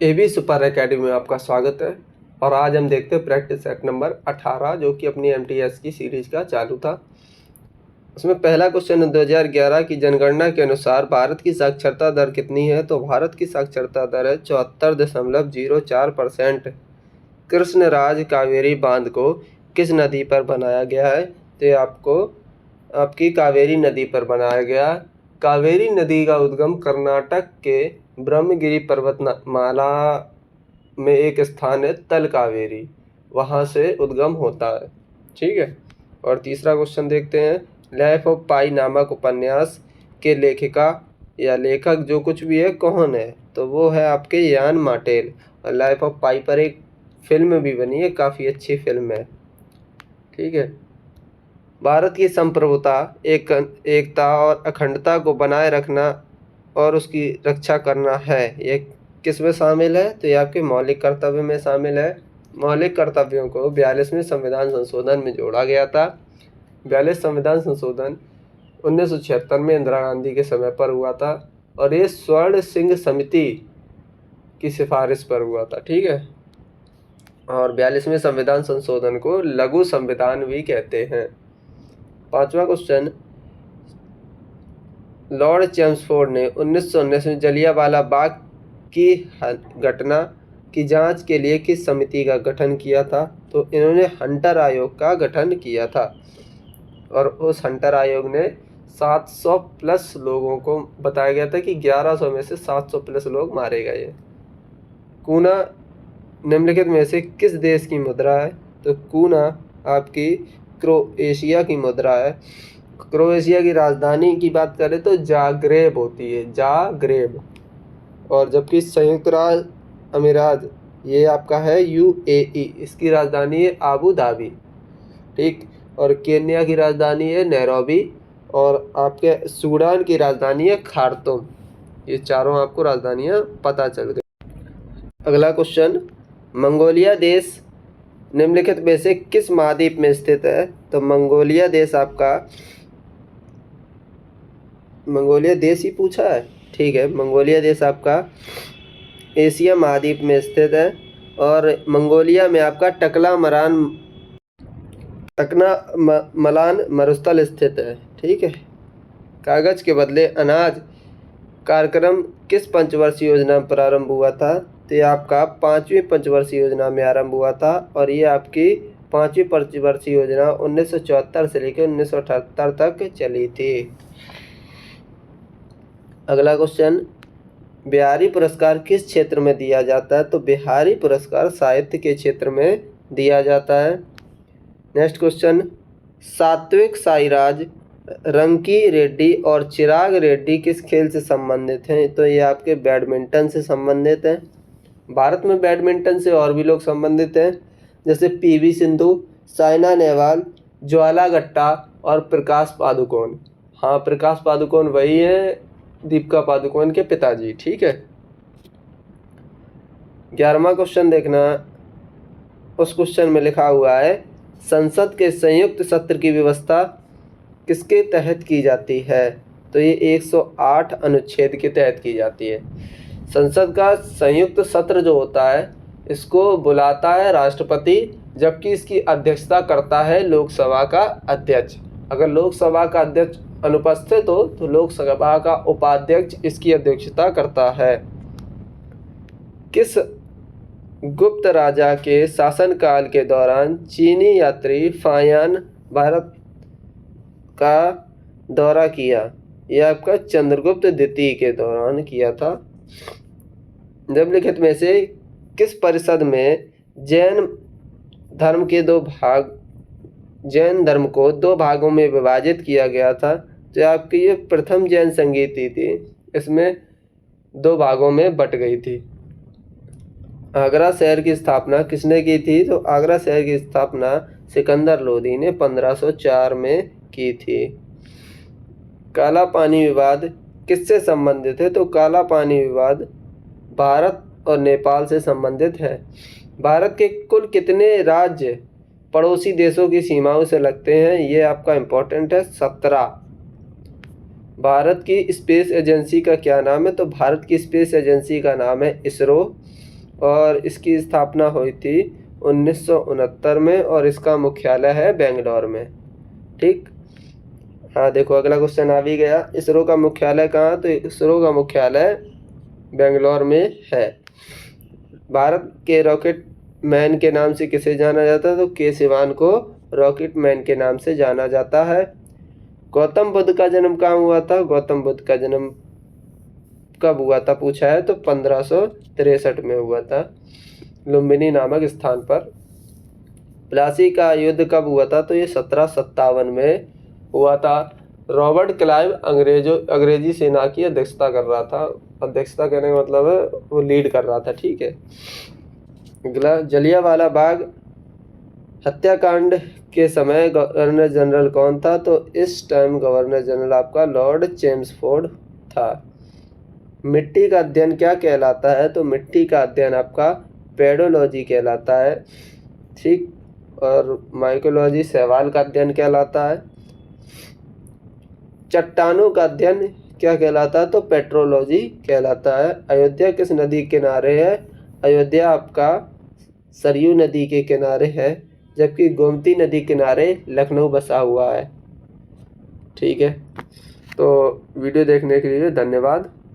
AB super academy में आपका स्वागत है। और आज हम देखते हैं प्रैक्टिस सेट नंबर 18 जो कि अपनी एमटीएस की सीरीज का चालू था। उसमें पहला क्वेश्चन 2011 की जनगणना के अनुसार भारत की साक्षरता दर कितनी है। तो भारत की साक्षरता दर है 74.04%। कृष्णराज कावेरी बांध को किस नदी पर बनाया गया है। तो ये आपकी कावेरी नदी पर बनाया गया। कावेरी नदी का उद्गम कर्नाटक के ब्रह्मगिरी पर्वतमाला में एक स्थान है तल कावेरी, वहाँ से उद्गम होता है। ठीक है। और तीसरा क्वेश्चन देखते हैं। लाइफ ऑफ पाई नामक उपन्यास के लेखिका या लेखक जो कुछ भी है कौन है। तो वो है आपके यान मार्टेल। और लाइफ ऑफ पाई पर एक फिल्म भी बनी है, काफ़ी अच्छी फिल्म है। ठीक है। भारत की संप्रभुता, एकता और अखंडता को बनाए रखना और उसकी रक्षा करना है, ये किस में शामिल है। तो ये आपके मौलिक कर्तव्य में शामिल है। मौलिक कर्तव्यों को 42वें संविधान संशोधन में जोड़ा गया था। 42 संविधान संशोधन 1976 में इंदिरा गांधी के समय पर हुआ था और ये स्वर्ण सिंह समिति की सिफारिश पर हुआ था। ठीक है। और 42वें संविधान संशोधन को लघु संविधान भी कहते हैं। पांचवा क्वेश्चन। लॉर्ड चेम्सफोर्ड ने 1919 में जलियांवाला बाग की घटना की जांच के लिए किस समिति का गठन किया था। तो इन्होंने हंटर आयोग का गठन किया था और उस हंटर आयोग ने 700 प्लस लोगों को बताया गया था कि 1100 में से 700 प्लस लोग मारे गए। कूना निम्नलिखित में से किस देश की मुद्रा है। तो कूना आपकी क्रोएशिया की मुद्रा है। क्रोएशिया की राजधानी की बात करें तो जाग्रेब होती है, जाग्रेब। और जबकि संयुक्त राज्य अमीरात ये आपका है यूएई, इसकी राजधानी है आबू धाबी। ठीक। और केन्या की राजधानी है नैरोबी और आपके सूडान की राजधानी है खार्तूम। ये चारों आपको राजधानियां पता चल गई। अगला क्वेश्चन। मंगोलिया देश निम्नलिखित में से किस महाद्वीप में स्थित है। तो मंगोलिया देश ही पूछा है। ठीक है। मंगोलिया देश आपका एशिया महाद्वीप में स्थित है और मंगोलिया में आपका मलान मरुस्थल स्थित है। ठीक है। कागज के बदले अनाज कार्यक्रम किस पंचवर्षीय योजना में प्रारंभ हुआ था। तो ये आपका 5वीं पंचवर्षीय योजना में आरंभ हुआ था और ये आपकी 5वीं पंचवर्षीय योजना 1974 से लेकर 1978 तक चली थी। अगला क्वेश्चन। बिहारी पुरस्कार किस क्षेत्र में दिया जाता है। तो बिहारी पुरस्कार साहित्य के क्षेत्र में दिया जाता है। Next question. सात्विक साईराज, रंकी रेड्डी और चिराग रेड्डी किस खेल से संबंधित हैं। तो ये आपके बैडमिंटन से संबंधित हैं। भारत में बैडमिंटन से और भी लोग संबंधित हैं जैसे पीवी सिंधु, साइना नेहवाल, ज्वाला गट्टा और प्रकाश पादुकोण। हाँ, प्रकाश पादुकोण वही है दीपिका पादुकोण के पिताजी। ठीक है। 11वां क्वेश्चन देखना। उस क्वेश्चन में लिखा हुआ है संसद के संयुक्त सत्र की व्यवस्था किसके तहत की जाती है। तो ये 108 अनुच्छेद के तहत की जाती है। संसद का संयुक्त सत्र जो होता है इसको बुलाता है राष्ट्रपति, जबकि इसकी अध्यक्षता करता है लोकसभा का अध्यक्ष। अगर लोकसभा का अध्यक्ष अनुपस्थित हो तो लोकसभा का उपाध्यक्ष इसकी अध्यक्षता करता है। किस गुप्त राजा के शासनकाल के दौरान चीनी यात्री फायान भारत का दौरा किया। यह आपका चंद्रगुप्त द्वितीय के दौरान किया था। निम्नलिखित में से किस परिषद में जैन धर्म को दो भागों में विभाजित किया गया था। तो आपकी ये प्रथम जैन संगीति थी, इसमें 2 भागों में बट गई थी। आगरा शहर की स्थापना किसने की थी। तो आगरा शहर की स्थापना सिकंदर लोदी ने 1504 में की थी। काला पानी विवाद किससे संबंधित है। तो काला पानी विवाद भारत और नेपाल से संबंधित है। भारत के कुल कितने राज्य पड़ोसी देशों की सीमाओं से लगते हैं। ये आपका इम्पोर्टेंट है, 17। भारत की स्पेस एजेंसी का क्या नाम है? तो भारत की स्पेस एजेंसी का नाम है इसरो और इसकी स्थापना हुई थी 1969 में और इसका मुख्यालय है बेंगलोर में। ठीक। हाँ देखो अगला क्वेश्चन आ भी गया। इसरो का मुख्यालय कहाँ? तो इसरो का मुख्यालय बेंगलोर में है। भारत के रॉकेट मैन के नाम से किसे जाना जाता है? तो के सिवान को रॉकेट मैन के नाम से जाना जाता है। गौतम बुद्ध का जन्म कहाँ हुआ था? गौतम बुद्ध का जन्म कब हुआ था पूछा है तो 1563 में हुआ था लुम्बिनी नामक स्थान पर। प्लासी का युद्ध कब हुआ था? तो ये 1757 में हुआ था। रॉबर्ट क्लाइव अंग्रेजी सेना की अध्यक्षता कर रहा था। अध्यक्षता करने का मतलब है वो लीड कर रहा था। ठीक है। अगला, जलियांवाला बाग हत्याकांड के समय गवर्नर जनरल कौन था? तो इस टाइम गवर्नर जनरल आपका लॉर्ड चेम्सफोर्ड था। मिट्टी का अध्ययन क्या कहलाता है? तो मिट्टी का अध्ययन आपका पेडोलॉजी कहलाता है। ठीक। और माइकोलॉजी शैवाल का अध्ययन कहलाता है। चट्टानों का अध्ययन क्या कहलाता है? तो पेट्रोलॉजी कहलाता है। अयोध्या किस नदी के किनारे है? अयोध्या आपका सरयू नदी के किनारे है जबकि गोमती नदी किनारे लखनऊ बसा हुआ है। ठीक है। तो वीडियो देखने के लिए धन्यवाद।